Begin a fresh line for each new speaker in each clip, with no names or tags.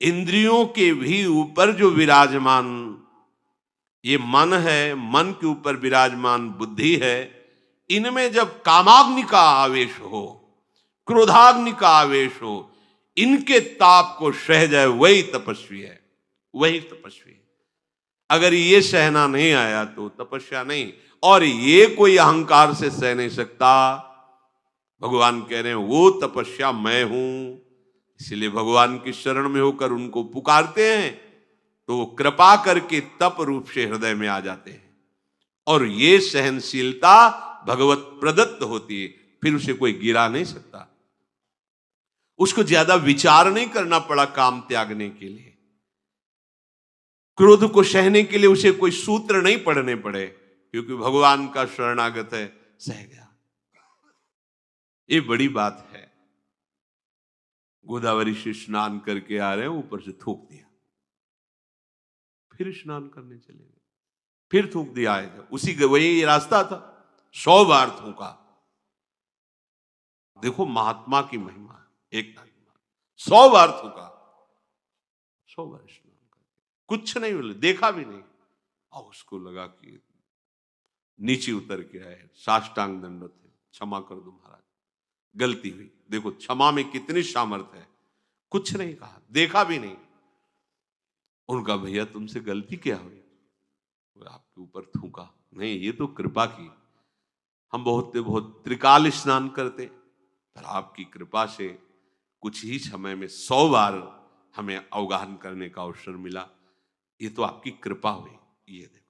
इंद्रियों के भी ऊपर जो विराजमान ये मन है, मन के ऊपर विराजमान बुद्धि है, इनमें जब कामाग्नि का आवेश हो, क्रोधाग्नि का आवेश हो, इनके ताप को सह जाए, वही तपस्वी है, वही तपस्वी है। अगर ये सहना नहीं आया तो तपस्या नहीं। और ये कोई अहंकार से सह नहीं सकता। भगवान कह रहे हैं वो तपस्या मैं हूं। इसलिए भगवान की शरण में होकर उनको पुकारते हैं तो वो कृपा करके तप रूप से हृदय में आ जाते हैं। और ये सहनशीलता भगवत प्रदत्त होती है, फिर उसे कोई गिरा नहीं सकता। उसको ज्यादा विचार नहीं करना पड़ा काम त्यागने के लिए, क्रोध को सहने के लिए उसे कोई सूत्र नहीं पढ़ने पड़े, क्योंकि भगवान का शरणागत है, सह गया। ये बड़ी बात है। गोदावरी से स्नान करके आ रहे हैं, ऊपर से थूक दिया, फिर स्नान करने चले गए, फिर थूक दिया, आए थे उसी वही रास्ता था, 100 बार थूका। देखो महात्मा की महिमा, एक 100 बार थूका, 100 बार स्नान करके कुछ नहीं बोले, देखा भी नहीं। और उसको लगा कि नीचे उतर के आए, साष्टांग दंडवत है, क्षमा कर दो महाराज, गलती हुई। देखो क्षमा में कितनी सामर्थ्य है। कुछ नहीं कहा, देखा भी नहीं। उनका भैया तुमसे गलती क्या हुई? आपके ऊपर थूका। नहीं, ये तो कृपा की। हम बहुत त्रिकाल स्नान करते, पर आपकी कृपा से कुछ ही समय में 100 बार हमें अवगाहन करने का अवसर मिला। ये तो आपकी कृपा हुई। ये देखो,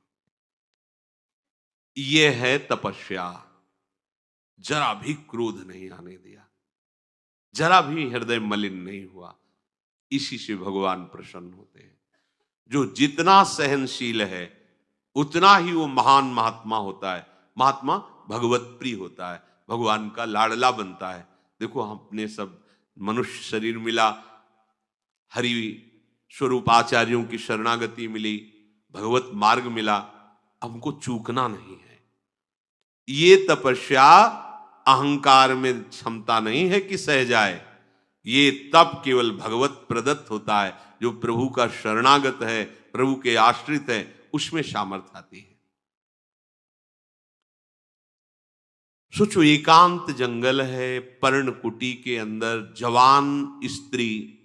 ये है तपस्या। जरा भी क्रोध नहीं आने दिया, जरा भी हृदय मलिन नहीं हुआ। इसी से भगवान प्रसन्न होते हैं। जो जितना सहनशील है उतना ही वो महान महात्मा होता है। महात्मा भगवत प्रिय होता है, भगवान का लाडला बनता है। देखो हमने सब मनुष्य शरीर मिला, हरि स्वरूप आचार्यों की शरणागति मिली, भगवत मार्ग मिला, हमको चूकना नहीं है। ये तपस्या अहंकार में क्षमता नहीं है कि सह जाए। ये तप केवल भगवत प्रदत्त होता है। जो प्रभु का शरणागत है, प्रभु के आश्रित है, उसमें सामर्थ्य आती है। सोचो, एकांत जंगल है, पर्णकुटी के अंदर जवान स्त्री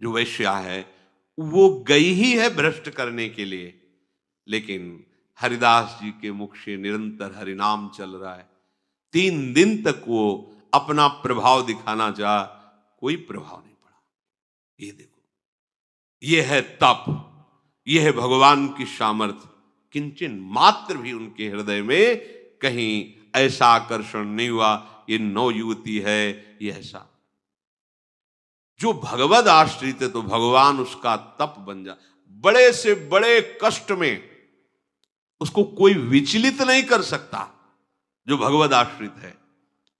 जो वैश्या है, वो गई ही है भ्रष्ट करने के लिए, लेकिन हरिदास जी के मुख से निरंतर हरिनाम चल रहा है। 3 दिन तक वो अपना प्रभाव दिखाना चाहा, कोई प्रभाव नहीं पड़ा। ये देखो, ये है तप, ये है भगवान की सामर्थ्य। किंचन मात्र भी उनके हृदय में कहीं ऐसा आकर्षण नहीं हुआ, ये नौ युवती है, ये ऐसा। जो भगवद आश्रित है तो भगवान उसका तप बन जा। बड़े से बड़े कष्ट में उसको कोई विचलित नहीं कर सकता जो भगवद आश्रित है।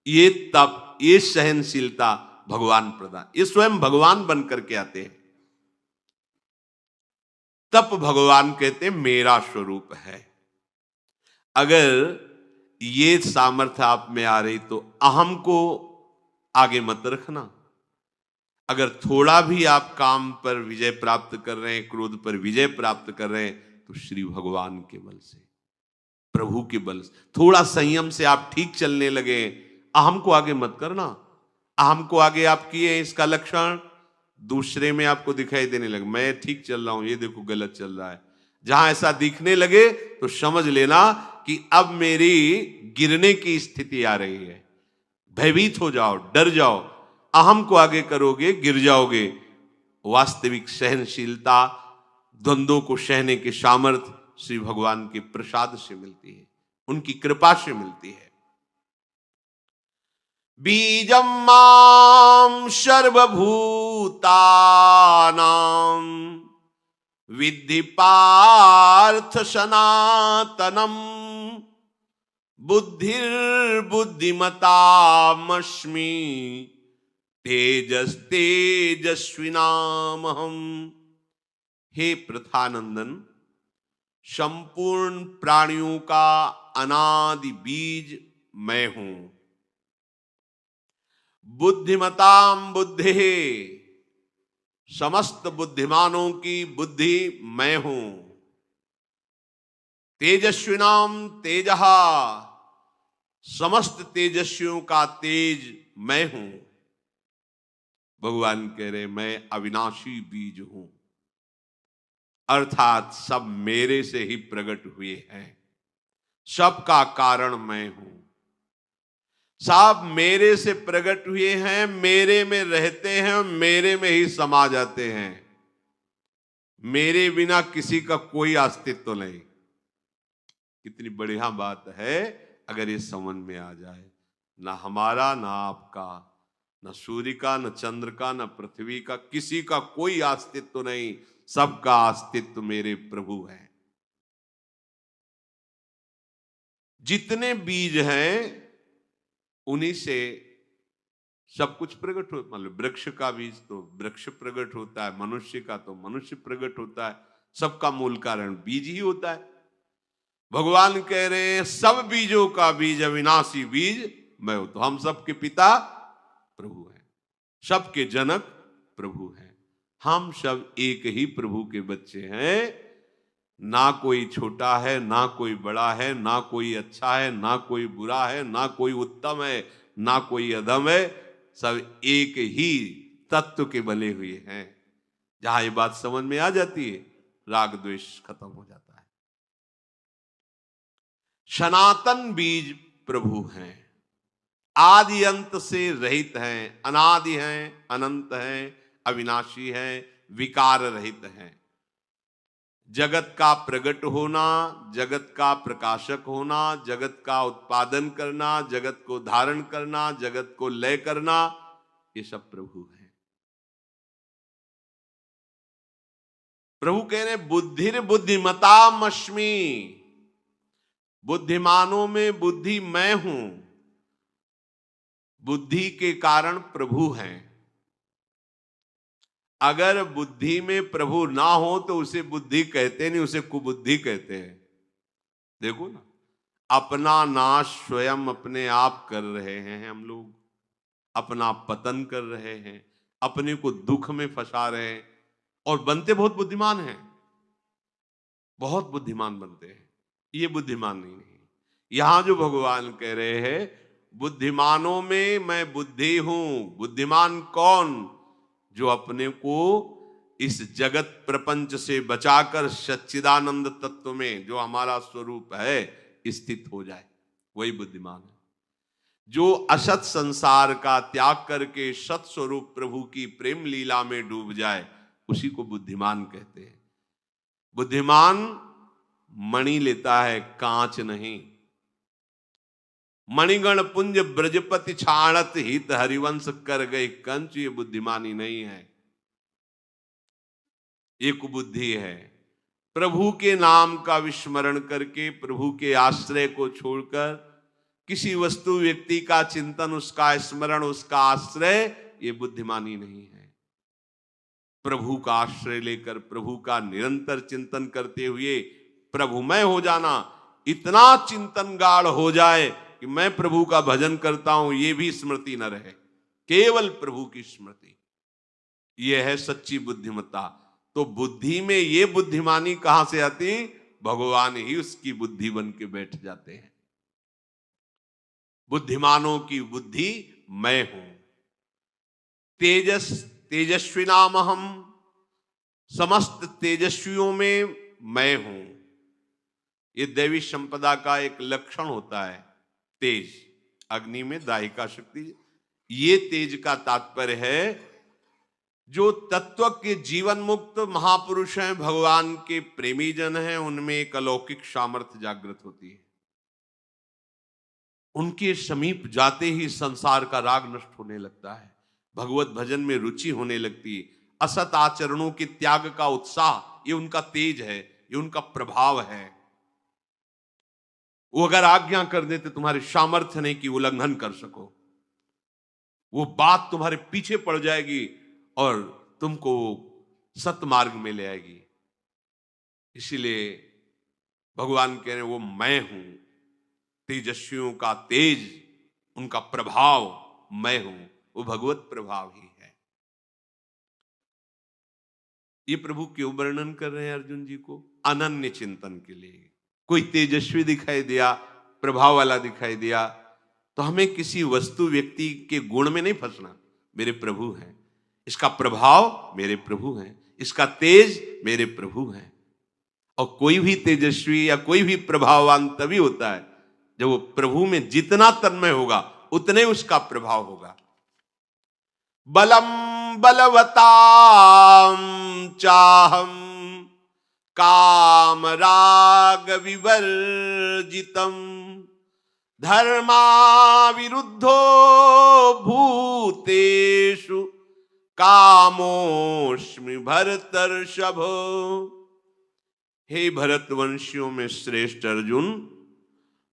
ये तप, ये सहनशीलता भगवान प्रदान, ये स्वयं भगवान बन करके आते हैं। तप भगवान कहते हैं मेरा स्वरूप है। अगर ये सामर्थ्य आप में आ रही तो अहम को आगे मत रखना। अगर थोड़ा भी आप काम पर विजय प्राप्त कर रहे हैं, क्रोध पर विजय प्राप्त कर रहे हैं, तो श्री भगवान के बल से, प्रभु के बल से, थोड़ा संयम से आप ठीक चलने लगे, अहम को आगे मत करना। अहम को आगे आप किए, इसका लक्षण दूसरे में आपको दिखाई देने लगे। मैं ठीक चल रहा हूं, ये देखो गलत चल रहा है। जहां ऐसा दिखने लगे तो समझ लेना कि अब मेरी गिरने की स्थिति आ रही है। भयभीत हो जाओ, डर जाओ। अहम को आगे करोगे, गिर जाओगे। वास्तविक सहनशीलता, द्वंद्वों को सहने की सामर्थ्य श्री भगवान के प्रसाद से मिलती है, उनकी कृपा से मिलती है। बीजम माम सर्वभूतानां विद्धि पार्थ सनातनम बुद्धिर्बुद्धिमतामस्मि तेजस्तेजस्विनामहम। हे प्रथानंदन, संपूर्ण प्राणियों का अनादि बीज मैं हूं। बुद्धिमताम बुद्धि, समस्त बुद्धिमानों की बुद्धि मैं हूं। तेजस्विनाम तेजहा, समस्त तेजस्वियों का तेज मैं हूं। भगवान कह रहे मैं अविनाशी बीज हूं, अर्थात सब मेरे से ही प्रकट हुए हैं, सबका कारण मैं हूं। सब मेरे से प्रकट हुए हैं, मेरे में रहते हैं, मेरे में ही समा जाते हैं। मेरे बिना किसी का कोई अस्तित्व नहीं। कितनी बढ़िया बात है अगर ये समझ में आ जाए। ना हमारा, ना आपका, न सूर्य का, न चंद्र का, न पृथ्वी का, किसी का कोई अस्तित्व नहीं। सबका अस्तित्व मेरे प्रभु है। जितने बीज हैं उन्हीं से सब कुछ प्रकट हो। मतलब वृक्ष का बीज तो वृक्ष प्रकट होता है, मनुष्य का तो मनुष्य प्रकट होता है। सबका मूल कारण बीज ही होता है। भगवान कह रहे हैं सब बीजों का बीज अविनाशी बीज मैं हूं। तो हम सबके पिता प्रभु हैं, सबके जनक प्रभु हैं। हम सब एक ही प्रभु के बच्चे हैं। ना कोई छोटा है, ना कोई बड़ा है, ना कोई अच्छा है, ना कोई बुरा है, ना कोई उत्तम है, ना कोई अधम है। सब एक ही तत्व के बने हुए हैं। जहां ये बात समझ में आ जाती है, राग द्वेष खत्म हो जाता है। सनातन बीज प्रभु हैं, आदि अंत से रहित हैं, अनादि हैं, अनंत हैं, अविनाशी हैं, विकार रहित हैं। जगत का प्रकट होना, जगत का प्रकाशक होना, जगत का उत्पादन करना, जगत को धारण करना, जगत को लय करना, ये सब प्रभु हैं। प्रभु कह रहे बुद्धिर बुद्धिमतामस्मि, बुद्धिमानों में बुद्धि मैं हूं। बुद्धि के कारण प्रभु हैं। अगर बुद्धि में प्रभु ना हो तो उसे बुद्धि कहते नहीं, उसे कुबुद्धि कहते हैं। देखो ना, अपना नाश स्वयं अपने आप कर रहे हैं हम लोग, अपना पतन कर रहे हैं, अपने को दुख में फंसा रहे हैं, और बनते बहुत बुद्धिमान हैं, बहुत बुद्धिमान बनते हैं। ये बुद्धिमान नहीं है। यहां जो भगवान कह रहे हैं बुद्धिमानों में मैं बुद्धि हूं। बुद्धिमान कौन? जो अपने को इस जगत प्रपंच से बचाकर सच्चिदानंद तत्व में जो हमारा स्वरूप है स्थित हो जाए, वही बुद्धिमान है। जो असत संसार का त्याग करके सत स्वरूप प्रभु की प्रेम लीला में डूब जाए, उसी को बुद्धिमान कहते हैं। बुद्धिमान मणि लेता है, कांच नहीं। मणिगण पुंज ब्रजपति छाणत हित हरिवंश कर गए कंच, ये बुद्धिमानी नहीं है, ये कुबुद्धि है। प्रभु के नाम का विस्मरण करके, प्रभु के आश्रय को छोड़कर किसी वस्तु व्यक्ति का चिंतन, उसका स्मरण, उसका आश्रय, ये बुद्धिमानी नहीं है। प्रभु का आश्रय लेकर प्रभु का निरंतर चिंतन करते हुए प्रभुमय हो जाना, इतना चिंतन गाढ़ हो जाए कि मैं प्रभु का भजन करता हूं ये भी स्मृति न रहे, केवल प्रभु की स्मृति, यह है सच्ची बुद्धिमत्ता। तो बुद्धि में ये बुद्धिमानी कहां से आती? भगवान ही उसकी बुद्धि बन के बैठ जाते हैं। बुद्धिमानों की बुद्धि मैं हूं। तेजस्वी नाम हम, समस्त तेजस्वियों में मैं हूं। ये दैवी संपदा का एक लक्षण होता है। तेज, अग्नि में दाहिका शक्ति, ये तेज का तात्पर्य है जो तत्व के जीवन मुक्त महापुरुष हैं, भगवान के प्रेमी जन हैं, उनमें एक अलौकिक सामर्थ्य जागृत होती है। उनके समीप जाते ही संसार का राग नष्ट होने लगता है, भगवत भजन में रुचि होने लगती है, असत आचरणों के त्याग का उत्साह, ये उनका तेज है, ये उनका प्रभाव है। वो अगर आज्ञा कर देते तुम्हारे सामर्थ्य नहीं कि उल्लंघन कर सको, वो बात तुम्हारे पीछे पड़ जाएगी और तुमको सतमार्ग में ले आएगी। इसीलिए भगवान कह रहे हैं वो मैं हूं, तेजस्वियों का तेज, उनका प्रभाव मैं हूं, वो भगवत प्रभाव ही है। ये प्रभु क्यों वर्णन कर रहे हैं अर्जुन जी को? अनन्य चिंतन के लिए। कोई तेजस्वी दिखाई दिया, प्रभाव वाला दिखाई दिया, तो हमें किसी वस्तु व्यक्ति के गुण में नहीं फंसना। मेरे प्रभु हैं, इसका प्रभाव मेरे प्रभु हैं, इसका तेज मेरे प्रभु हैं। और कोई भी तेजस्वी या कोई भी प्रभाववान तभी होता है जब वो प्रभु में जितना तन्मय होगा उतने उसका प्रभाव होगा। बलम बलवताम चाहम काम राग विवर्जितम धर्मा विरुद्धो भूतेषु कामोस्मि भरतर्षभ। हे भरतवंशियों में श्रेष्ठ अर्जुन,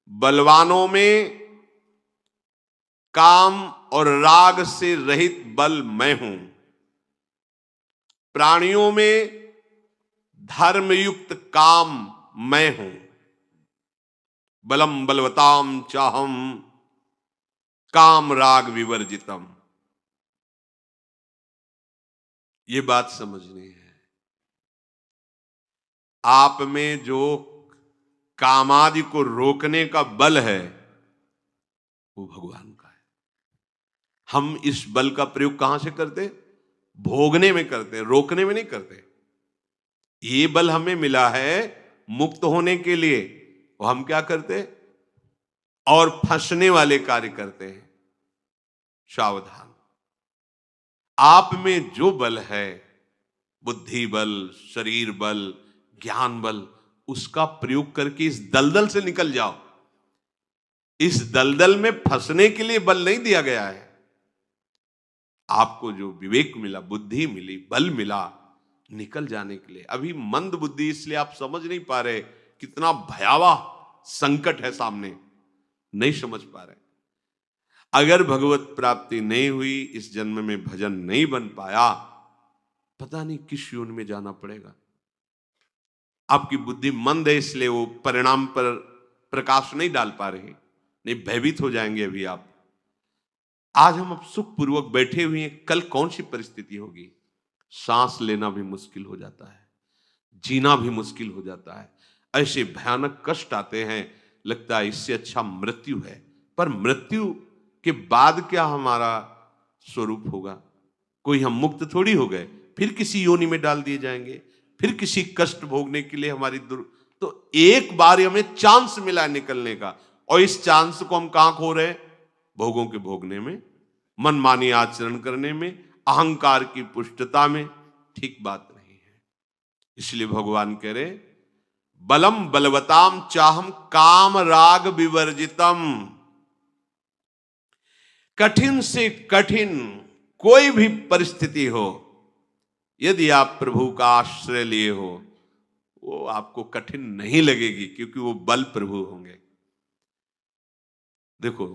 बलवानों में काम और राग से रहित बल मैं हूं, प्राणियों में धर्मयुक्त काम मैं हूं। बलम बलवताम चाहम काम राग विवर्जितम। ये बात समझनी है। आप में जो कामादि को रोकने का बल है वो भगवान का है। हम इस बल का प्रयोग कहां से करते? भोगने में करते, रोकने में नहीं करते। ये बल हमें मिला है मुक्त होने के लिए, और हम क्या करते? और फंसने वाले कार्य करते हैं। सावधान। आप में जो बल है, बुद्धि बल, शरीर बल, ज्ञान बल, उसका प्रयोग करके इस दलदल से निकल जाओ। इस दलदल में फंसने के लिए बल नहीं दिया गया है। आपको जो विवेक मिला, बुद्धि मिली, बल मिला, निकल जाने के लिए। अभी मंद बुद्धि, इसलिए आप समझ नहीं पा रहे कितना भयावह संकट है सामने, नहीं समझ पा रहे। अगर भगवत प्राप्ति नहीं हुई, इस जन्म में भजन नहीं बन पाया, पता नहीं किस योनि में जाना पड़ेगा। आपकी बुद्धि मंद है, इसलिए वो परिणाम पर प्रकाश नहीं डाल पा रहे, नहीं भयभीत हो जाएंगे अभी आप। आज हम अब सुख पूर्वक बैठे हुए हैं, कल कौन सी परिस्थिति होगी? सांस लेना भी मुश्किल हो जाता है, जीना भी मुश्किल हो जाता है, ऐसे भयानक कष्ट आते हैं, लगता है इससे अच्छा मृत्यु है। पर मृत्यु के बाद क्या हमारा स्वरूप होगा? कोई हम मुक्त थोड़ी हो गए, फिर किसी योनि में डाल दिए जाएंगे, फिर किसी कष्ट भोगने के लिए हमारी तो एक बार हमें चांस मिला निकलने का, और इस चांस को हम कहां खो रहे? भोगों के भोगने में, मनमानी आचरण करने में, अहंकार की पुष्टता में। ठीक बात नहीं है। इसलिए भगवान कह रहे, बलम बलवताम चाहम काम राग विवर्जितम। कठिन से कठिन कोई भी परिस्थिति हो, यदि आप प्रभु का आश्रय लिए हो, वो आपको कठिन नहीं लगेगी, क्योंकि वो बल प्रभु होंगे। देखो,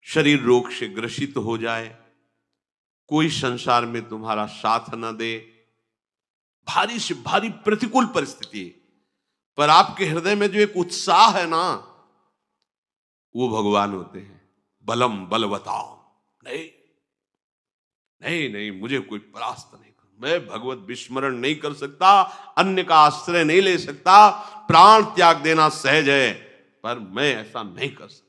शरीर रोग से ग्रसित हो जाए, कोई संसार में तुम्हारा साथ न दे, भारी से भारी प्रतिकूल परिस्थिति, पर आपके हृदय में जो एक उत्साह है ना, वो भगवान होते हैं। बलम बलवताम, नहीं नहीं नहीं, मुझे कोई परास्त नहीं कर, मैं भगवत विस्मरण नहीं कर सकता, अन्य का आश्रय नहीं ले सकता, प्राण त्याग देना सहज है, पर मैं ऐसा नहीं कर सकता।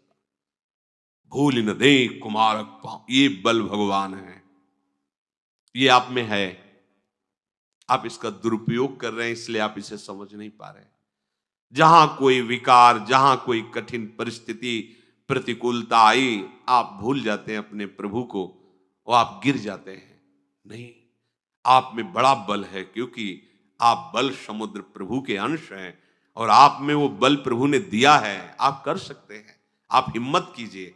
भूल न दे कुमारक पांव, ये बल भगवान है, ये आप में है। आप इसका दुरुपयोग कर रहे हैं, इसलिए आप इसे समझ नहीं पा रहे। जहां कोई विकार, जहां कोई कठिन परिस्थिति, प्रतिकूलता आई, आप भूल जाते हैं अपने प्रभु को और आप गिर जाते हैं। नहीं, आप में बड़ा बल है, क्योंकि आप बल समुद्र प्रभु के अंश हैं, और आप में वो बल प्रभु ने दिया है। आप कर सकते हैं, आप हिम्मत कीजिए।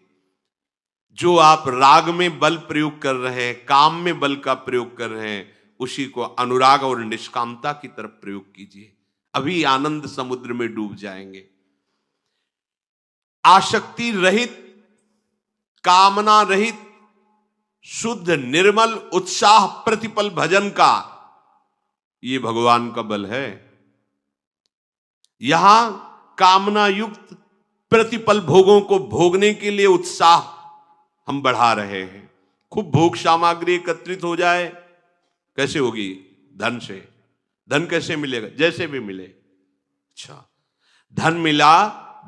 जो आप राग में बल प्रयोग कर रहे हैं, काम में बल का प्रयोग कर रहे हैं, उसी को अनुराग और निष्कामता की तरफ प्रयोग कीजिए। अभी आनंद समुद्र में डूब जाएंगे। आसक्ति रहित, कामना रहित, शुद्ध निर्मल उत्साह प्रतिपल भजन का, ये भगवान का बल है। यहां कामना युक्त प्रतिपल भोगों को भोगने के लिए उत्साह हम बढ़ा रहे हैं। खूब भोग सामग्री एकत्रित हो जाए, कैसे होगी? धन से। धन कैसे मिलेगा? जैसे भी मिले। अच्छा, धन मिला,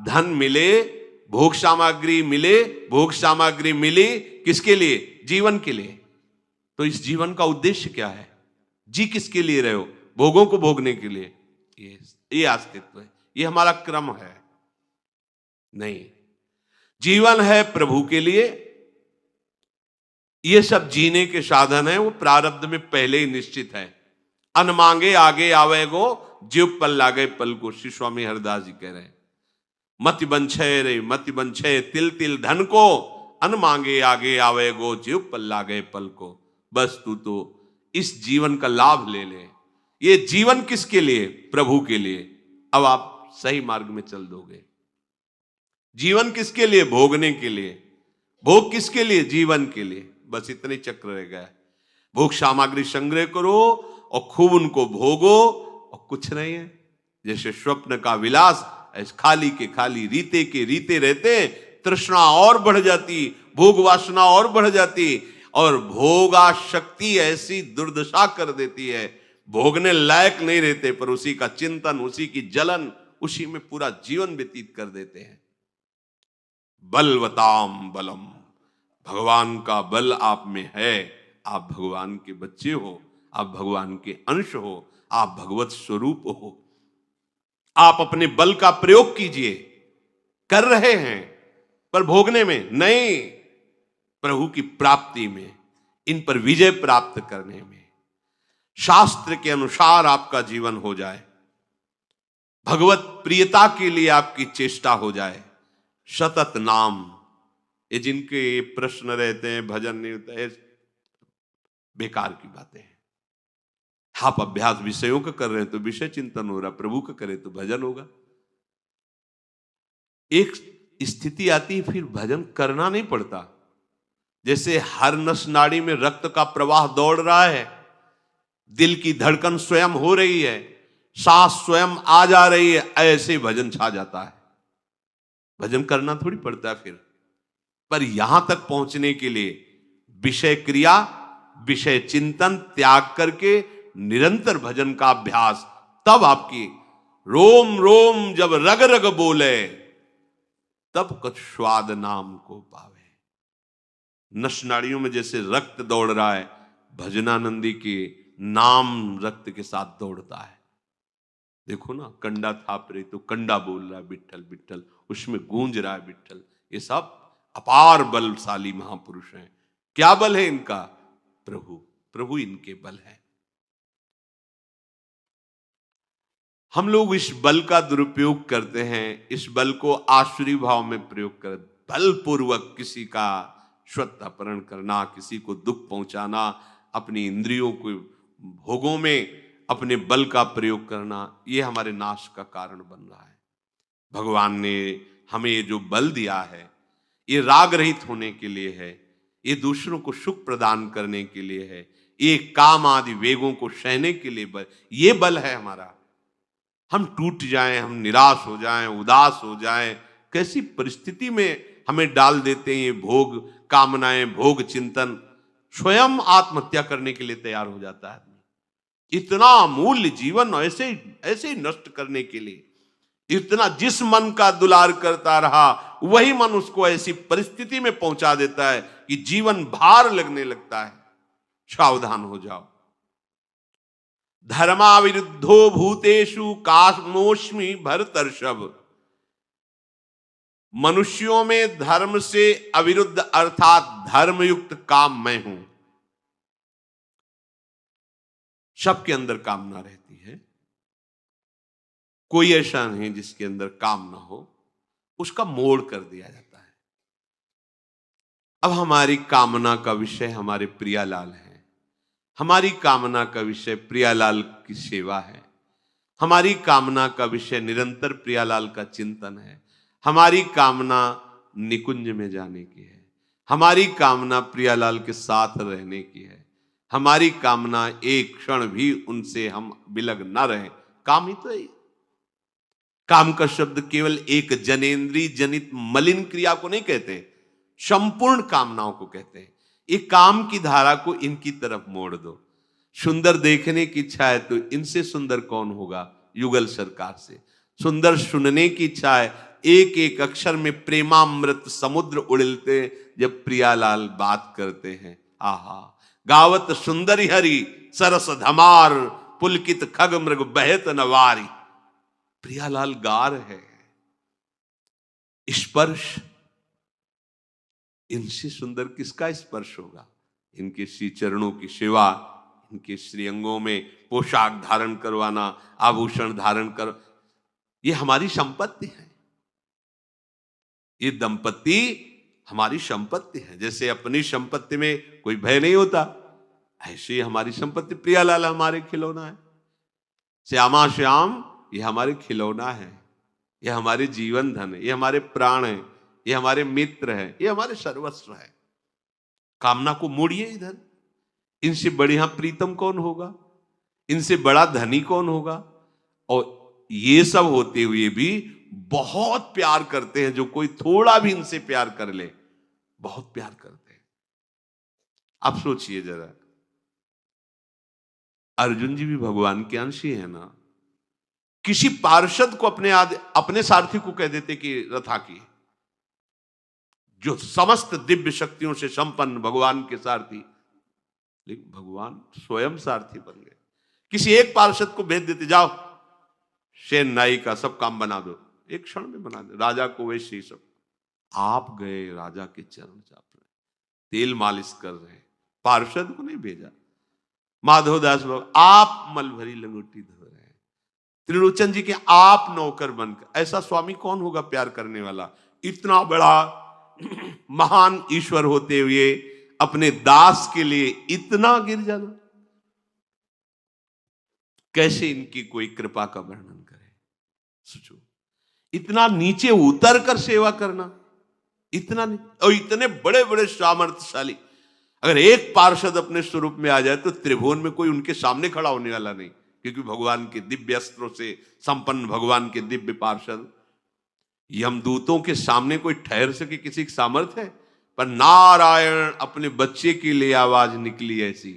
धन मिले, भोग सामग्री मिले, भोग सामग्री मिली, किसके लिए? जीवन के लिए। तो इस जीवन का उद्देश्य क्या है? जी किसके लिए रहे हो? भोगों को भोगने के लिए? ये अस्तित्व है, ये हमारा क्रम है? नहीं, जीवन है प्रभु के लिए। ये सब जीने के साधन है, वो प्रारब्ध में पहले ही निश्चित है। अन मांगे आगे आवेगो, जीव पल लागे पल को, श्री स्वामी हरदास जी कह रहे हैं। मति बंछय रे मति बंछय, तिल तिल धन को, अन मांगे आगे आवेगो, जीव पल लागे पल को। बस तू तो इस जीवन का लाभ ले ले। ये जीवन किसके लिए? प्रभु के लिए। अब आप सही मार्ग में चल दोगे। जीवन किसके लिए? भोगने के लिए। भोग किसके लिए? जीवन के लिए। बस इतने चक्र रह गया। भोग सामग्री संग्रह करो और खूब उनको भोगो और कुछ नहीं है। जैसे स्वप्न का विलास, ऐसे खाली के खाली, रीते के रीते रहते, तृष्णा और बढ़ जाती, भोग वासना और बढ़ जाती, और भोगा शक्ति ऐसी दुर्दशा कर देती है, भोगने लायक नहीं रहते, पर उसी का चिंतन, उसी की जलन, उसी में पूरा जीवन व्यतीत कर देते हैं। बलवताम बलम, भगवान का बल आप में है। आप भगवान के बच्चे हो, आप भगवान के अंश हो, आप भगवत स्वरूप हो। आप अपने बल का प्रयोग कीजिए। कर रहे हैं, पर भोगने में नहीं, प्रभु की प्राप्ति में, इन पर विजय प्राप्त करने में। शास्त्र के अनुसार आपका जीवन हो जाए, भगवत प्रियता के लिए आपकी चेष्टा हो जाए। सतत नाम, ये जिनके प्रश्न रहते हैं, भजन नहीं होता है, बेकार की बातें हैं। आप अभ्यास विषयों का कर रहे हैं तो विषय चिंतन हो रहा, प्रभु का करें तो भजन होगा। एक स्थिति आती है फिर भजन करना नहीं पड़ता। जैसे हर नस नाड़ी में रक्त का प्रवाह दौड़ रहा है, दिल की धड़कन स्वयं हो रही है, सांस स्वयं आ जा रही है, ऐसे भजन छा जाता है। भजन करना थोड़ी पड़ता है फिर। पर यहां तक पहुंचने के लिए विषय क्रिया, विषय चिंतन त्याग करके निरंतर भजन का अभ्यास, तब आपकी रोम रोम जब रग रग बोले, तब कुछ स्वाद नाम को पावे। नस नाड़ियों में जैसे रक्त दौड़ रहा है, भजनानंदी के नाम रक्त के साथ दौड़ता है। देखो ना, कंडा थाप रही तो कंडा बोल रहा है विठ्ठल विठ्ठल, उसमें गूंज रहा है विठ्ठल। ये सब अपार बलशाली महापुरुष हैं। क्या बल है इनका? प्रभु, प्रभु इनके बल है। हम लोग इस बल का दुरुपयोग करते हैं, इस बल को आसुरी भाव में प्रयोग कर, बलपूर्वक किसी का स्वत अपहरण करना, किसी को दुख पहुंचाना, अपनी इंद्रियों को भोगों में अपने बल का प्रयोग करना, ये हमारे नाश का कारण बन रहा है। भगवान ने हमें ये जो बल दिया है, ये राग रहित होने के लिए है, ये दूसरों को सुख प्रदान करने के लिए है, ये काम आदि वेगों को सहने के लिए बल, ये बल है हमारा। हम टूट जाएं, हम निराश हो जाएं, उदास हो जाएं, कैसी परिस्थिति में हमें डाल देते हैं ये भोग कामनाएं, भोग चिंतन। स्वयं आत्महत्या करने के लिए तैयार हो जाता है। इतना अमूल्य जीवन ऐसे ऐसे नष्ट करने के लिए, इतना जिस मन का दुलार करता रहा, वही मन उसको ऐसी परिस्थिति में पहुंचा देता है कि जीवन भार लगने लगता है। सावधान हो जाओ। धर्माविरुद्धो भूतेषु कामोस्मि भरतर्षभ। मनुष्यों में धर्म से अविरुद्ध अर्थात धर्मयुक्त काम मैं हूं। सबके अंदर कामना रहती है, कोई ऐसा नहीं जिसके अंदर काम ना हो, उसका मोड़ कर दिया जाता है। अब हमारी कामना का विषय हमारे प्रियालाल है, हमारी कामना का विषय प्रियालाल की सेवा है, हमारी कामना का विषय निरंतर प्रियालाल का चिंतन है, हमारी कामना निकुंज में जाने की है, हमारी कामना प्रियालाल के साथ रहने की है, हमारी कामना एक क्षण भी उनसे हम विलग न रहे। काम ही तो है। काम का शब्द केवल एक जनेन्द्रीय जनित मलिन क्रिया को नहीं कहते, संपूर्ण कामनाओं को कहते हैं। एक काम की धारा को इनकी तरफ मोड़ दो। सुंदर देखने की इच्छा है तो इनसे सुंदर कौन होगा युगल सरकार से। सुंदर सुनने की इच्छा है, एक एक अक्षर में प्रेमामृत समुद्र उड़लते जब प्रियालाल बात करते हैं। आहा, गावत सुंदरी हरि सरस धमार, पुलकित खग मृग बहत नवारी। प्रियालाल गा रहे हैं, स्पर्श, इनसे सुंदर किसका स्पर्श होगा। इनके श्री चरणों की सेवा, इनके श्रीअंगों में पोशाक धारण करवाना, आभूषण धारण कर, ये हमारी संपत्ति है। ये दंपति हमारी संपत्ति है। जैसे अपनी संपत्ति में कोई भय नहीं होता, ऐसे ही हमारी संपत्ति प्रियालाल हमारे खिलौना है। श्यामा श्याम ये हमारे खिलौना है, ये हमारे जीवन धन है, ये हमारे प्राण है, ये हमारे मित्र है, ये हमारे सर्वस्व है। कामना को मोड़िए इधर। इनसे बढ़िया प्रीतम कौन होगा, इनसे बड़ा धनी कौन होगा। और ये सब होते हुए भी बहुत प्यार करते हैं। जो कोई थोड़ा भी इनसे प्यार कर ले, बहुत प्यार करते हैं। आप सोचिए जरा, अर्जुन जी भी भगवान के अंश ही है ना। किसी पार्षद को अपने सारथी को कह देते कि रथा की, जो समस्त दिव्य शक्तियों से संपन्न भगवान के सारथी, लेकिन भगवान स्वयं सारथी बन गए। किसी एक पार्षद को भेज देते, जाओ सेन नाई का सब काम बना दो, एक क्षण में बना दो। राजा को वैसे ही सब। आप गए राजा के चरण चाप रहे, तेल मालिश कर रहे, पार्षद को नहीं भेजा। माधवदास बाबू आप मल भरी लंगोटी धो रहे हैं, त्रिलोचन जी के आप नौकर बनकर। ऐसा स्वामी कौन होगा प्यार करने वाला। इतना बड़ा महान ईश्वर होते हुए अपने दास के लिए इतना गिर जाना, कैसे इनकी कोई कृपा का वर्णन करे। सोचो, इतना नीचे उतर कर सेवा करना, इतना नहीं। और इतने बड़े बड़े सामर्थ्यशाली, अगर एक पार्षद अपने स्वरूप में आ जाए तो त्रिभुवन में कोई उनके सामने खड़ा होने वाला नहीं, क्योंकि भगवान के दिव्य अस्त्रों से संपन्न भगवान के दिव्य पार्षद। यमदूतों के सामने कोई ठहर सके किसी की सामर्थ्य है। पर नारायण अपने बच्चे के लिए आवाज निकली ऐसी,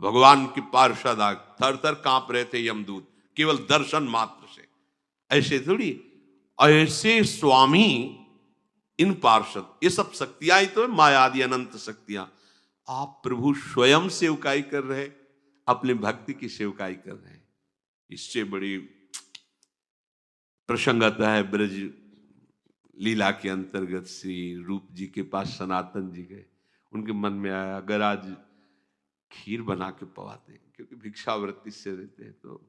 भगवान की पार्षद आग थर थर कांप रहे थे यमदूत, केवल दर्शन मात्र से। ऐसे थोड़ी, ऐसे स्वामी इन पार्षद, ये सब शक्तियां ही तो है, मायादि अनंत शक्तियां। आप प्रभु स्वयं सेवकाई कर रहे, अपने भक्ति की सेवकाई कर रहे हैं। इससे बड़ी प्रसंग आता है ब्रज लीला के अंतर्गत। श्री रूप जी के पास सनातन जी गए, उनके मन में आया अगर आज खीर बना के पवाते, क्योंकि भिक्षावृत्ति से रहते हैं। तो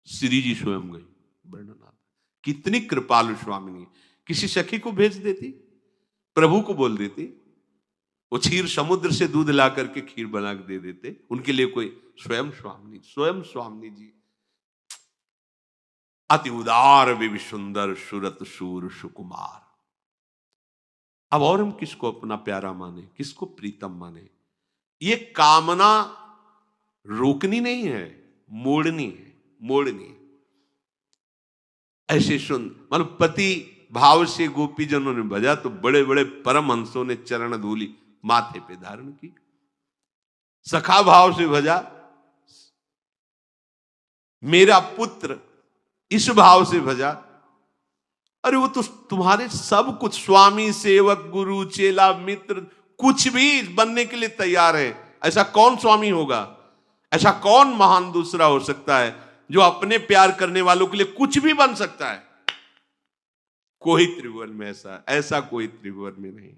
श्री जी स्वयं गई, वर्णन आता कितनी कृपालु स्वामिनी। किसी सखी को भेज देती, प्रभु को बोल देती, वो क्षीर समुद्र से दूध ला करके खीर बना के दे देते उनके लिए। कोई स्वयं स्वामी जी अति उदार विवि सुंदर सुरत सूर सुकुमार। अब और हम किसको अपना प्यारा माने, किसको प्रीतम माने। ये कामना रोकनी नहीं है, मोड़नी है, मोड़नी है। ऐसे सुन, मतलब पति भाव से गोपीजनों ने भजा तो बड़े बड़े परमहंसों ने चरण धूली माथे पे धारण की। सखा भाव से भजा, मेरा पुत्र, इस भाव से भजा। अरे वो तो तुम्हारे सब कुछ, स्वामी सेवक गुरु चेला मित्र कुछ भी बनने के लिए तैयार है। ऐसा कौन स्वामी होगा, ऐसा कौन महान दूसरा हो सकता है जो अपने प्यार करने वालों के लिए कुछ भी बन सकता है। कोई त्रिभुवन में ऐसा कोई त्रिभुवन में नहीं।